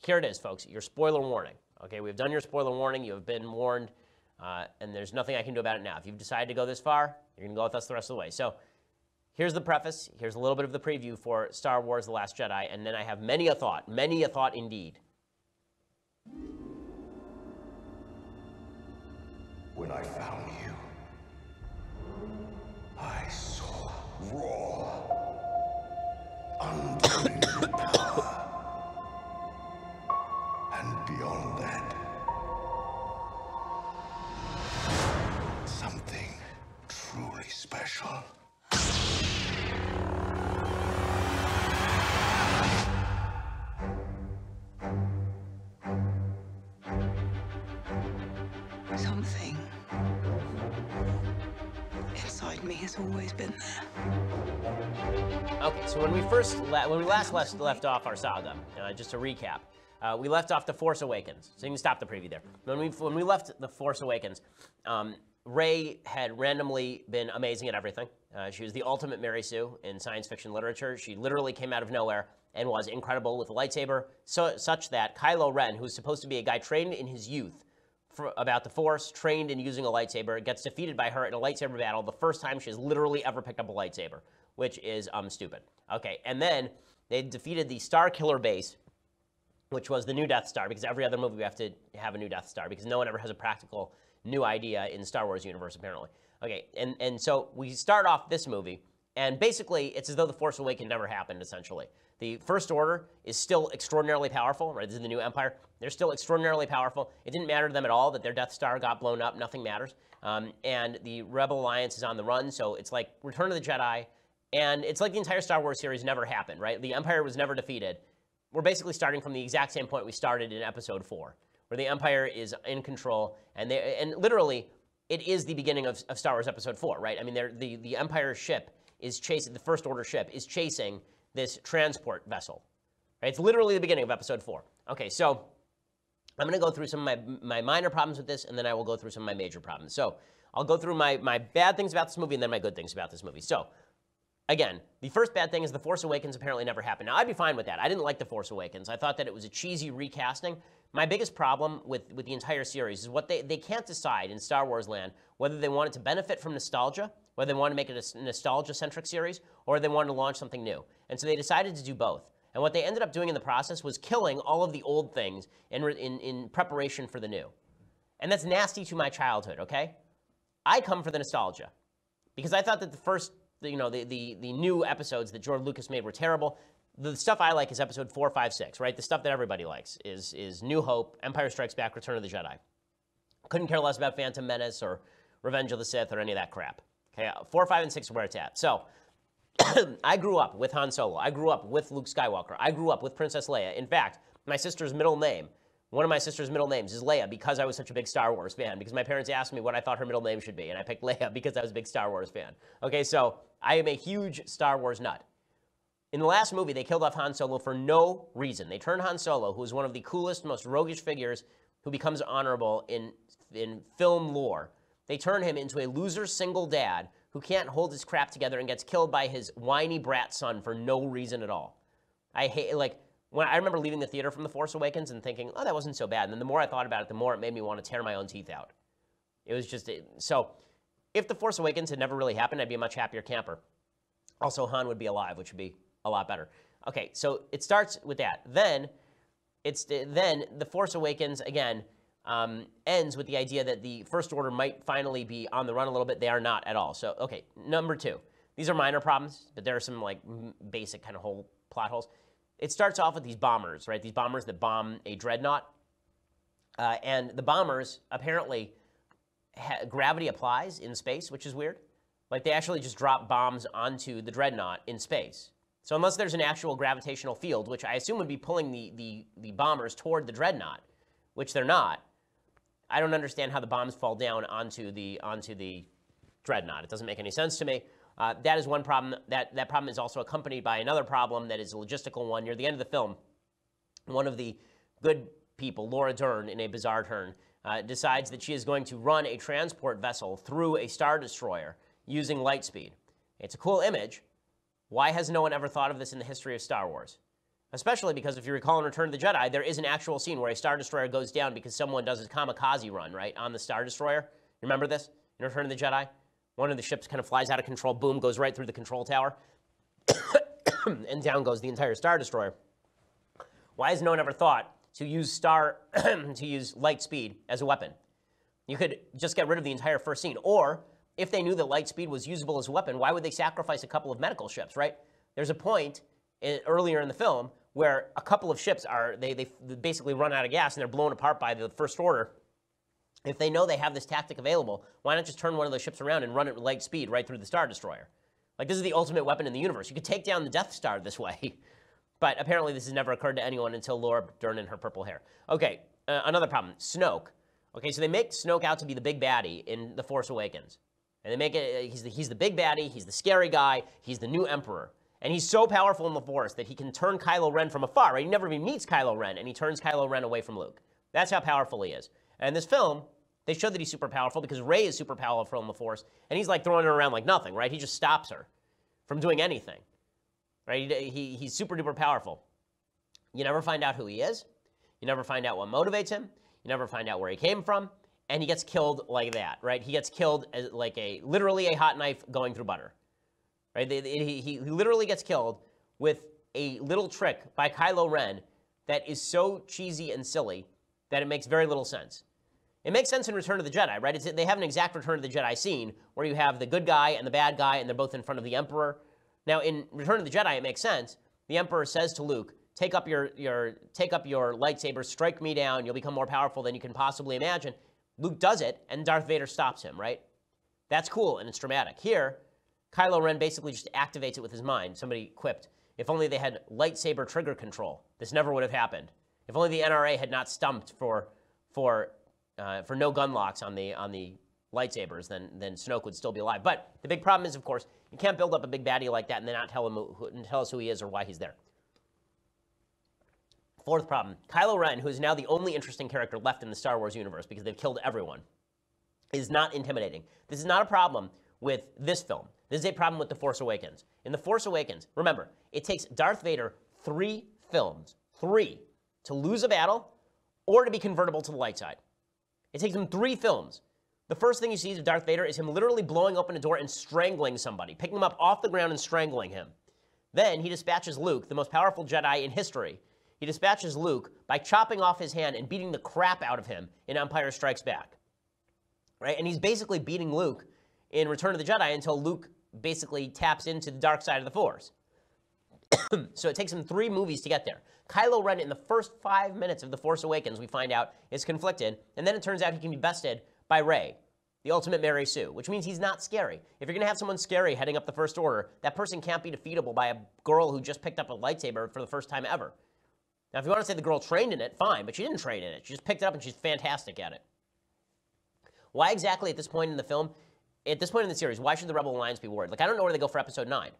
here it is, folks, your spoiler warning. Okay, we've done your spoiler warning. You have been warned, and there's nothing I can do about it now. If you've decided to go this far, you're going to go with us the rest of the way. So here's the preface. Here's a little bit of the preview for Star Wars The Last Jedi, and then I have many a thought indeed. When I found you, I saw raw, unbelievable power. And beyond that, something truly special. Something inside me has always been there. Okay, so when we last left off our saga, just to recap, we left off The Force Awakens. So you can stop the preview there. When we left The Force Awakens, Rey had randomly been amazing at everything. She was the ultimate Mary Sue in science fiction literature. She literally came out of nowhere and was incredible with a lightsaber, such that Kylo Ren, who's supposed to be a guy trained in his youth about the Force, trained in using a lightsaber, gets defeated by her in a lightsaber battle the first time she has literally ever picked up a lightsaber, which is stupid. Okay, and then they defeated the Star Killer base, which was the new Death Star, because every other movie we have to have a new Death Star, because no one ever has a practical new idea in Star Wars universe, apparently. Okay, and so we start off this movie, and basically it's as though The Force Awakens never happened, essentially. The First Order is still extraordinarily powerful, right? This is the new Empire. They're still extraordinarily powerful. It didn't matter to them at all that their Death Star got blown up. Nothing matters. And the Rebel Alliance is on the run, so it's like Return of the Jedi, and it's like the entire Star Wars series never happened, right? The Empire was never defeated. We're basically starting from the exact same point we started in Episode 4, where the Empire is in control, and literally, it is the beginning of Star Wars Episode 4, right? I mean, the Empire ship is chasing, the First Order ship is chasing this transport vessel, right? It's literally the beginning of Episode 4. Okay, so I'm going to go through some of my minor problems with this, and then I will go through some of my major problems. So I'll go through my bad things about this movie, and then my good things about this movie. So again, the first bad thing is The Force Awakens apparently never happened. Now, I'd be fine with that. I didn't like The Force Awakens. I thought that it was a cheesy recasting. My biggest problem with the entire series is what they can't decide in Star Wars land whether they wanted to benefit from nostalgia, whether they want to make it a nostalgia-centric series, or they wanted to launch something new. And so they decided to do both. And what they ended up doing in the process was killing all of the old things in preparation for the new. And that's nasty to my childhood, okay? I come for the nostalgia, because I thought that the first, the new episodes that George Lucas made were terrible. The stuff I like is Episode 4, 5, 6, right? The stuff that everybody likes is New Hope, Empire Strikes Back, Return of the Jedi. Couldn't care less about Phantom Menace or Revenge of the Sith or any of that crap. Okay, 4, 5, and 6 are where it's at. So I grew up with Han Solo. I grew up with Luke Skywalker. I grew up with Princess Leia. In fact, my sister's middle name, one of my sister's middle names is Leia, because I was such a big Star Wars fan, because my parents asked me what I thought her middle name should be, and I picked Leia because I was a big Star Wars fan. Okay, so I am a huge Star Wars nut. In the last movie, they killed off Han Solo for no reason. They turned Han Solo, who is one of the coolest, most roguish figures who becomes honorable in film lore, they turn him into a loser single dad who can't hold his crap together and gets killed by his whiny brat son for no reason at all. I hate, when I remember leaving the theater from The Force Awakens and thinking, oh, that wasn't so bad. And then the more I thought about it, the more it made me want to tear my own teeth out. It was just, so if The Force Awakens had never really happened, I'd be a much happier camper. Also, Han would be alive, which would be a lot better. Okay, so it starts with that. Then The Force Awakens, again, ends with the idea that the First Order might finally be on the run a little bit. They are not at all. So, okay, number 2. These are minor problems, but there are some basic kind of plot holes. It starts off with these bombers, right? These bombers that bomb a dreadnought. And the bombers, apparently, gravity applies in space, which is weird. They actually just drop bombs onto the dreadnought in space. So unless there's an actual gravitational field, which I assume would be pulling the bombers toward the dreadnought, which they're not, I don't understand how the bombs fall down onto the dreadnought. It doesn't make any sense to me. That is one problem. That problem is also accompanied by another problem that is a logistical one. Near the end of the film, one of the good people, Laura Dern, in a bizarre turn, decides that she is going to run a transport vessel through a Star Destroyer using light speed. It's a cool image. Why has no one ever thought of this in the history of Star Wars? Especially because if you recall in Return of the Jedi, there is an actual scene where a Star Destroyer goes down because someone does a kamikaze run, right, on the Star Destroyer. Remember this in Return of the Jedi? One of the ships kind of flies out of control, boom, goes right through the control tower, and down goes the entire Star Destroyer. Why has no one ever thought to use light speed as a weapon? You could just get rid of the entire first scene. Or, if they knew that light speed was usable as a weapon, why would they sacrifice a couple of medical ships, right? There's a point earlier in the film where a couple of ships they basically run out of gas and they're blown apart by the First Order. If they know they have this tactic available, why not just turn one of those ships around and run it at light speed right through the Star Destroyer? Like, this is the ultimate weapon in the universe. You could take down the Death Star this way. But apparently this has never occurred to anyone until Laura Dern and her purple hair. Okay, another problem, Snoke. Okay, so they make Snoke out to be the big baddie in The Force Awakens. And they make it, he's the big baddie, he's the scary guy, he's the new Emperor. And he's so powerful in the Force that he can turn Kylo Ren from afar, right? He never even meets Kylo Ren, and he turns Kylo Ren away from Luke. That's how powerful he is. And in this film, they showed that he's super powerful because Rey is super powerful in the Force, and he's like throwing her around like nothing, right? He just stops her from doing anything, right? He's super duper powerful. You never find out who he is. You never find out what motivates him. You never find out where he came from, and he gets killed like that, right? He gets killed as like literally a hot knife going through butter, right? He literally gets killed with a little trick by Kylo Ren that is so cheesy and silly that it makes very little sense. It makes sense in Return of the Jedi, right? They have an exact Return of the Jedi scene where you have the good guy and the bad guy, and they're both in front of the Emperor. Now, in Return of the Jedi, it makes sense. The Emperor says to Luke, take up your lightsaber, strike me down, you'll become more powerful than you can possibly imagine. Luke does it, and Darth Vader stops him, right? That's cool, and it's dramatic. Here, Kylo Ren basically just activates it with his mind. Somebody quipped, if only they had lightsaber trigger control, this never would have happened. If only the NRA had not stumped for no gun locks on the lightsabers, then Snoke would still be alive. But the big problem is, of course, you can't build up a big baddie like that and then not tell us who he is or why he's there. Fourth problem, Kylo Ren, who is now the only interesting character left in the Star Wars universe because they've killed everyone, is not intimidating. This is not a problem with this film. This is a problem with The Force Awakens. In The Force Awakens, remember, it takes Darth Vader 3 films, 3, to lose a battle or to be convertible to the light side. It takes him 3 films. The first thing you see of Darth Vader is him literally blowing open a door and strangling somebody, picking him up off the ground and strangling him. Then he dispatches Luke, the most powerful Jedi in history. He dispatches Luke by chopping off his hand and beating the crap out of him in Empire Strikes Back. Right? And he's basically beating Luke in Return of the Jedi until Luke basically taps into the dark side of the Force. So it takes him 3 movies to get there. Kylo Ren, in the first 5 minutes of The Force Awakens, we find out, is conflicted, and then it turns out he can be bested by Rey, the ultimate Mary Sue, which means he's not scary. If you're going to have someone scary heading up the First Order, that person can't be defeatable by a girl who just picked up a lightsaber for the first time ever. Now, if you want to say the girl trained in it, fine, but she didn't train in it. She just picked it up, and she's fantastic at it. Why exactly at this point in the film, at this point in the series, why should the Rebel Alliance be worried? Like, I don't know where they go for Episode 9.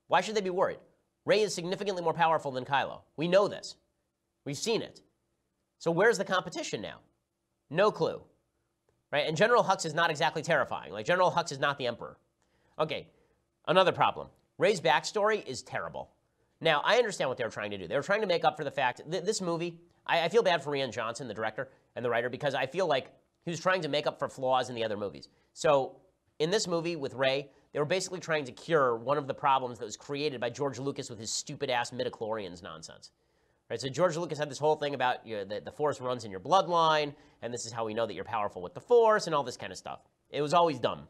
Why should they be worried? Rey is significantly more powerful than Kylo. We know this. We've seen it. So where's the competition now? No clue. Right? And General Hux is not exactly terrifying. Like, General Hux is not the Emperor. Okay, another problem. Rey's backstory is terrible. Now, I understand what they were trying to do. They were trying to make up for the fact that this movie, I feel bad for Rian Johnson, the director and the writer, because I feel like he was trying to make up for flaws in the other movies. So in this movie with Rey, they were basically trying to cure one of the problems that was created by George Lucas with his stupid-ass midichlorians nonsense. Right, so George Lucas had this whole thing about the Force runs in your bloodline, and this is how we know that you're powerful with the Force, and all this kind of stuff. It was always dumb.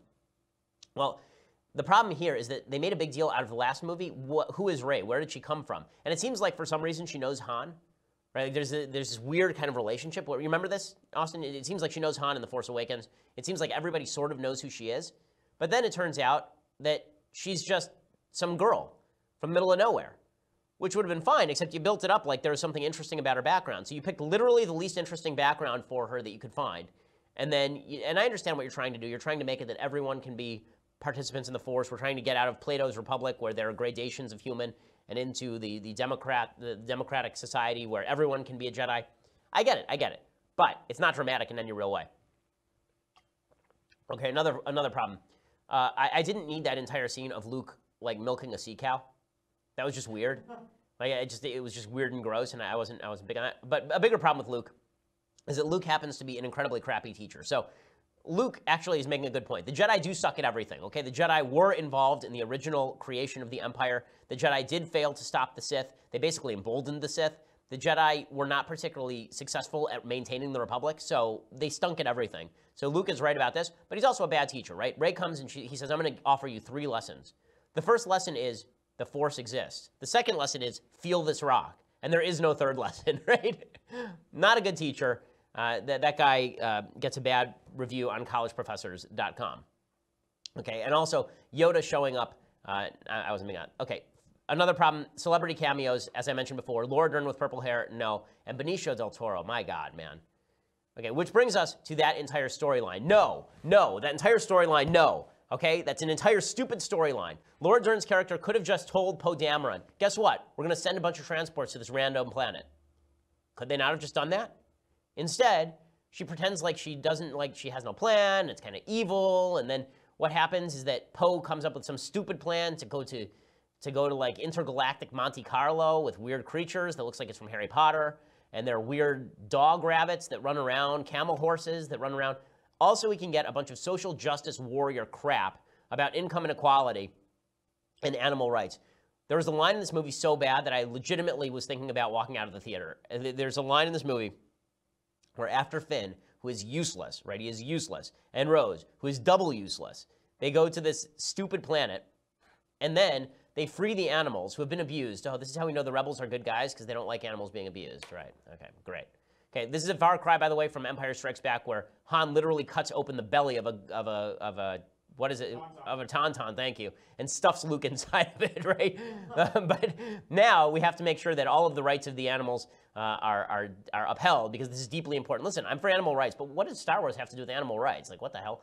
Well, the problem here is that they made a big deal out of the last movie. Who is Rey? Where did she come from? And it seems like for some reason she knows Han. Right? There's this weird kind of relationship. You remember this, Austin? It seems like she knows Han in The Force Awakens. It seems like everybody sort of knows who she is. But then it turns out that she's just some girl from the middle of nowhere, which would have been fine, except you built it up like there was something interesting about her background. So you picked literally the least interesting background for her that you could find. And I understand what you're trying to do. You're trying to make it that everyone can be participants in the Force. We're trying to get out of Plato's Republic, where there are gradations of human, and into the democratic society where everyone can be a Jedi. I get it. But it's not dramatic in any real way. Okay, another problem. I didn't need that entire scene of Luke, like, milking a sea cow. That was just weird. Like it was just weird and gross, and I wasn't big on that. But a bigger problem with Luke is that Luke happens to be an incredibly crappy teacher. So Luke actually is making a good point. The Jedi do suck at everything, okay? The Jedi were involved in the original creation of the Empire. The Jedi did fail to stop the Sith. They basically emboldened the Sith. The Jedi were not particularly successful at maintaining the Republic, so they stunk at everything. So Luke is right about this, but he's also a bad teacher, right? Rey comes and he says, I'm going to offer you 3 lessons. The first lesson is the Force exists. The second lesson is feel this rock. And there is no third lesson, right? Not a good teacher. That guy gets a bad review on collegeprofessors.com. Okay, and also Yoda showing up. I wasn't being on. Okay, another problem, celebrity cameos, as I mentioned before. Laura Dern with purple hair, no. And Benicio del Toro, my God, man. Okay, which brings us to that entire storyline. No, that entire storyline, no. Okay, that's an entire stupid storyline. Laura Dern's character could have just told Poe Dameron, guess what? We're going to send a bunch of transports to this random planet. Could they not have just done that? Instead, she pretends like she has no plan, it's kind of evil, and then what happens is that Poe comes up with some stupid plan to go to like intergalactic Monte Carlo with weird creatures that looks like it's from Harry Potter, and there are weird dog rabbits that run around, camel horses that run around. Also, we can get a bunch of social justice warrior crap about income inequality and animal rights. There was a line in this movie so bad that I legitimately was thinking about walking out of the theater. There's a line in this movie where after Finn, who is useless, right? He is useless. And Rose, who is double useless. They go to this stupid planet, and then they free the animals who have been abused. Oh, this is how we know the rebels are good guys, because they don't like animals being abused, right? Okay, great. Okay, this is a far cry, by the way, from Empire Strikes Back, where Han literally cuts open the belly of a what is it? Of a tauntaun, thank you, and stuffs Luke inside of it, right? But now we have to make sure that all of the rights of the animals are upheld, because this is deeply important. Listen, I'm for animal rights, but what does Star Wars have to do with animal rights? Like, what the hell?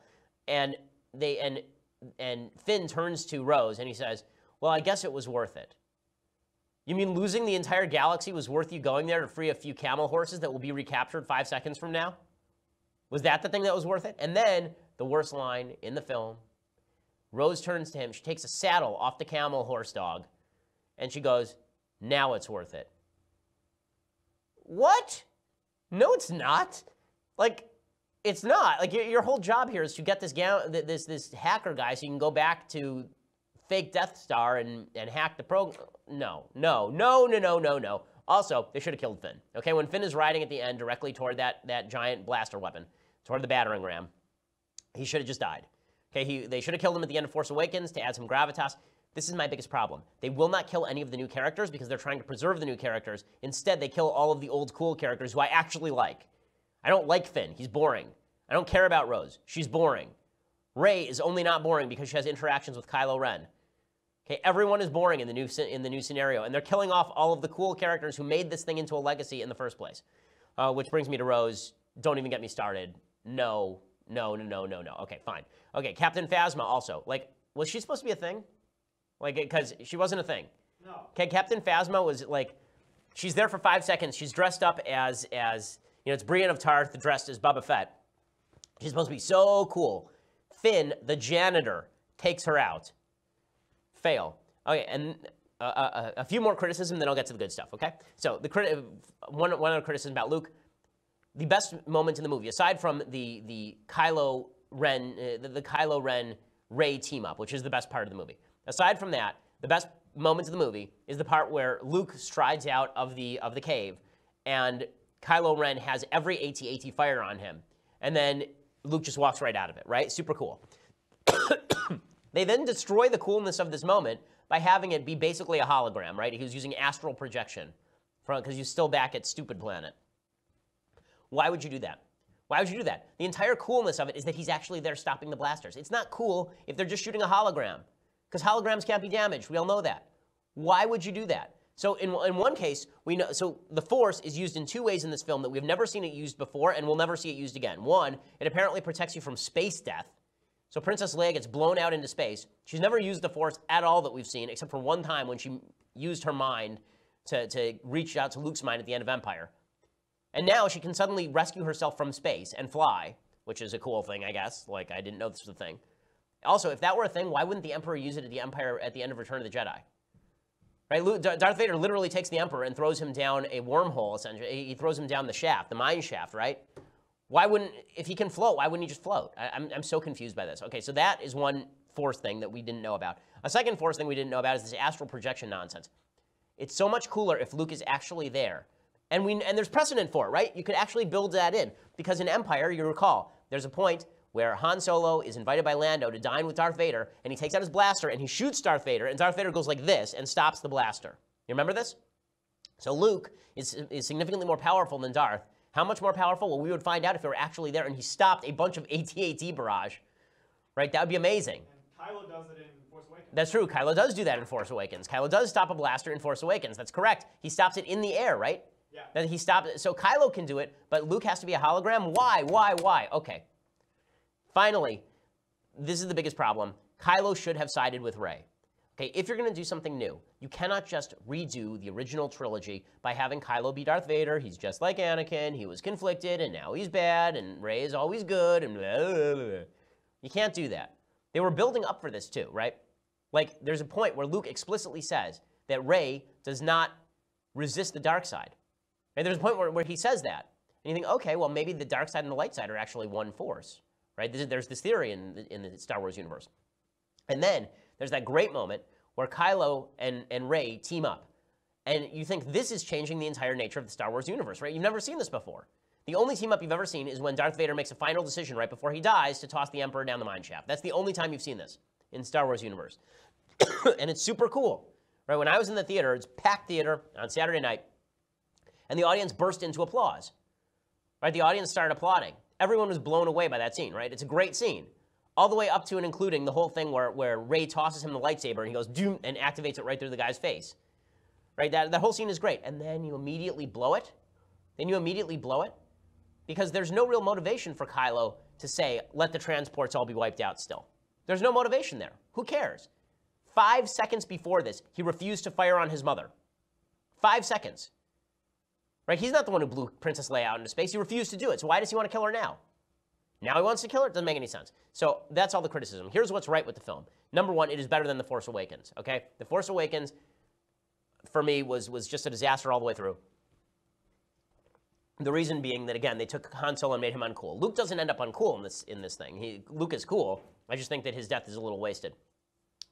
And Finn turns to Rose and he says, well, I guess it was worth it. You mean losing the entire galaxy was worth you going there to free a few camel horses that will be recaptured 5 seconds from now? Was that the thing that was worth it? And then, the worst line in the film, Rose turns to him, she takes a saddle off the camel horse dog, and she goes, now it's worth it. What? No, it's not. Like, it's not. Like, your whole job here is to get this hacker guy so you can go back to fake Death Star and hack the program. No. Also, they should have killed Finn. Okay, when Finn is riding at the end directly toward that giant blaster weapon, toward the battering ram, he should have just died. Okay, they should have killed him at the end of Force Awakens to add some gravitas. This is my biggest problem. They will not kill any of the new characters because they're trying to preserve the new characters. Instead, they kill all of the old cool characters who I actually like. I don't like Finn. He's boring. I don't care about Rose. She's boring. Rey is only not boring because she has interactions with Kylo Ren. Okay, everyone is boring in the new scenario, and they're killing off all of the cool characters who made this thing into a legacy in the first place. Which brings me to Rose. Don't even get me started. No. Okay, fine. Okay, Captain Phasma also. Like, was she supposed to be a thing? Like, because she wasn't a thing. No. Okay, Captain Phasma was like, she's there for 5 seconds. She's dressed up as it's Brienne of Tarth dressed as Boba Fett. She's supposed to be so cool. Finn, the janitor, takes her out. Fail. Okay, and a few more criticism, then I'll get to the good stuff, okay? So one other criticism about Luke. The best moment in the movie, aside from the Kylo Ren, the Kylo Ren Rey team up, which is the best part of the movie. Aside from that, the best moment of the movie is the part where Luke strides out of the cave, and Kylo Ren has every AT-AT fire on him, and then Luke just walks right out of it. Right? Super cool. They then destroy the coolness of this moment by having it be basically a hologram. Right? He was using astral projection because he's still back at Stupid Planet. Why would you do that? Why would you do that? The entire coolness of it is that he's actually there stopping the blasters. It's not cool if they're just shooting a hologram, because holograms can't be damaged. We all know that. Why would you do that? So in one case, we know. So the Force is used in 2 ways in this film that we've never seen it used before, and we'll never see it used again. One, it apparently protects you from space death. So Princess Leia gets blown out into space. She's never used the Force at all that we've seen, except for one time when she used her mind to reach out to Luke's mind at the end of Empire. And now she can suddenly rescue herself from space and fly, which is a cool thing, I guess. Like, I didn't know this was a thing. Also, if that were a thing, why wouldn't the Emperor use it at the end of Return of the Jedi? Right? Darth Vader literally takes the Emperor and throws him down a wormhole, essentially. He throws him down the shaft, the mine shaft, right? Why wouldn't, if he can float, why wouldn't he just float? I'm so confused by this. Okay, so that is one Force thing that we didn't know about. A second Force thing we didn't know about is this astral projection nonsense. It's so much cooler if Luke is actually there. And there's precedent for it, right? You could actually build that in. Because in Empire, you recall, there's a point where Han Solo is invited by Lando to dine with Darth Vader, and he takes out his blaster, and he shoots Darth Vader, and Darth Vader goes like this and stops the blaster. You remember this? So Luke is significantly more powerful than Darth. How much more powerful? Well, we would find out if he were actually there, and he stopped a bunch of AT-AT barrage. Right? That would be amazing. And Kylo does it in Force Awakens. That's true. Kylo does do that in Force Awakens. Kylo does stop a blaster in Force Awakens. That's correct. He stops it in the air, right? Yeah. Then he stopped it. So Kylo can do it, but Luke has to be a hologram? Why? Okay. Finally, this is the biggest problem. Kylo should have sided with Rey. Okay, if you're going to do something new, you cannot just redo the original trilogy by having Kylo be Darth Vader. He's just like Anakin. He was conflicted, and now he's bad, and Rey is always good, and blah, blah, blah. You can't do that. They were building up for this too, right? Like, there's a point where Luke explicitly says that Rey does not resist the dark side. And there's a point where he says that. And you think, okay, well, maybe the dark side and the light side are actually one force, right? There's this theory in the Star Wars universe. And then there's that great moment where Kylo and Rey team up. And you think this is changing the entire nature of the Star Wars universe, right? You've never seen this before. The only team up you've ever seen is when Darth Vader makes a final decision right before he dies to toss the Emperor down the mine shaft. That's the only time you've seen this in Star Wars universe. And it's super cool, right? When I was in the theater, it's packed theater on Saturday night, and the audience burst into applause, right? The audience started applauding. Everyone was blown away by that scene, right? It's a great scene. All the way up to and including the whole thing where Rey tosses him the lightsaber and he goes, doom, and activates it right through the guy's face, right? That whole scene is great. And then you immediately blow it. Because there's no real motivation for Kylo to say, let the transports all be wiped out still. There's no motivation there. Who cares? 5 seconds before this, he refused to fire on his mother. 5 seconds. Right? He's not the one who blew Princess Leia out into space. He refused to do it. So why does he want to kill her now? Now he wants to kill her? It doesn't make any sense. So that's all the criticism. Here's what's right with the film. Number one, it is better than The Force Awakens, okay? The Force Awakens, for me, was just a disaster all the way through. The reason being that, again, they took Han Solo and made him uncool. Luke doesn't end up uncool in this thing. Luke is cool. I just think that his death is a little wasted.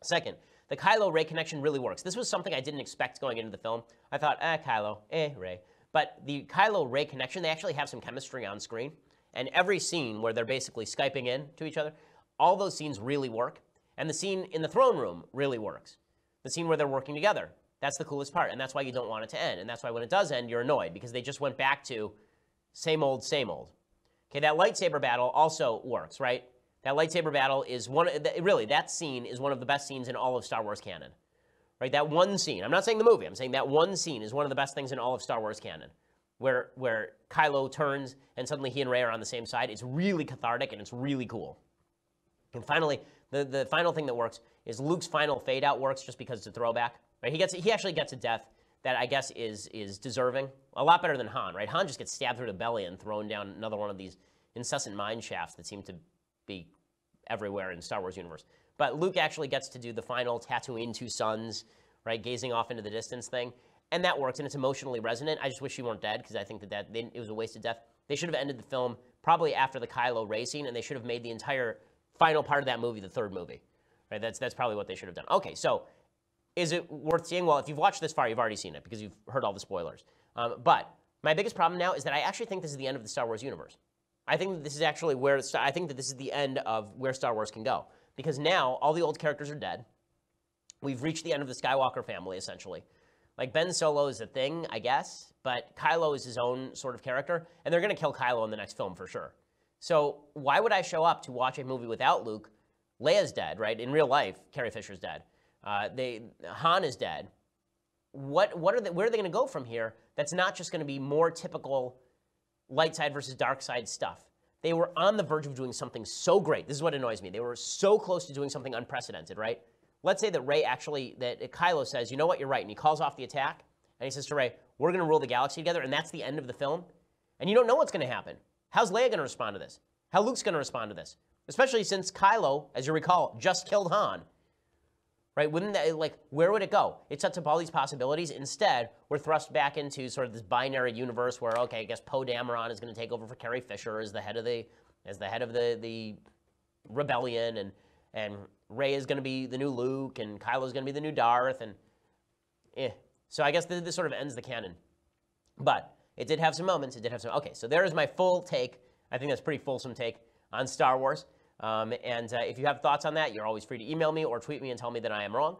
Second, the Kylo-Rey connection really works. This was something I didn't expect going into the film. I thought, Kylo, Rey. But the Kylo-Rey connection, they actually have some chemistry on screen. And every scene where they're basically Skyping in to each other, all those scenes really work. And the scene in the throne room really works. The scene where they're working together. That's the coolest part, and that's why you don't want it to end. And that's why when it does end, you're annoyed, because they just went back to same old, same old. Okay, that lightsaber battle also works, right? That lightsaber battle is really, that scene is one of the best scenes in all of Star Wars canon. Right, that one scene, I'm not saying the movie, I'm saying that one scene is one of the best things in all of Star Wars canon, where Kylo turns and suddenly he and Rey are on the same side. It's really cathartic and it's really cool. And finally, the final thing that works is Luke's final fade out works just because it's a throwback. Right? He actually gets a death that I guess is deserving. A lot better than Han, right? Han just gets stabbed through the belly and thrown down another one of these incessant mine shafts that seem to be everywhere in Star Wars universe. But Luke actually gets to do the final Tatooine two suns, right? Gazing off into the distance thing. And that works, and it's emotionally resonant. I just wish she weren't dead, because I think that it was a wasted death. They should have ended the film probably after the Kylo Rey scene, and they should have made the entire final part of that movie the third movie. Right? That's probably what they should have done. Okay, so is it worth seeing? Well, if you've watched this far, you've already seen it, because you've heard all the spoilers. But my biggest problem now is that I actually think this is the end of the Star Wars universe. I think that this is actually I think that this is the end of where Star Wars can go. Because now all the old characters are dead. We've reached the end of the Skywalker family, essentially. Like, Ben Solo is a thing, I guess, but Kylo is his own sort of character, and they're going to kill Kylo in the next film for sure. So why would I show up to watch a movie without Luke? Leia's dead, right? In real life, Carrie Fisher's dead. Han is dead. Where are they going to go from here that's not just going to be more typical light side versus dark side stuff? They were on the verge of doing something so great. This is what annoys me. They were so close to doing something unprecedented, right? Let's say that that Kylo says, you know what, you're right, and he calls off the attack, and he says to Rey, we're going to rule the galaxy together, and that's the end of the film, and you don't know what's going to happen. How's Leia going to respond to this? How Luke's going to respond to this? Especially since Kylo, as you recall, just killed Han. right? Wouldn't that, like, where would it go? It sets up all these possibilities. Instead, we're thrust back into sort of this binary universe where, okay, I guess Poe Dameron is going to take over for Carrie Fisher as the head of the rebellion, and Rey is going to be the new Luke, and Kylo is going to be the new Darth, and So I guess this sort of ends the canon. But it did have some moments. It did have some. Okay, so there is my full take. I think that's a pretty fulsome take on Star Wars. If you have thoughts on that, you're always free to email me or tweet me and tell me that I am wrong.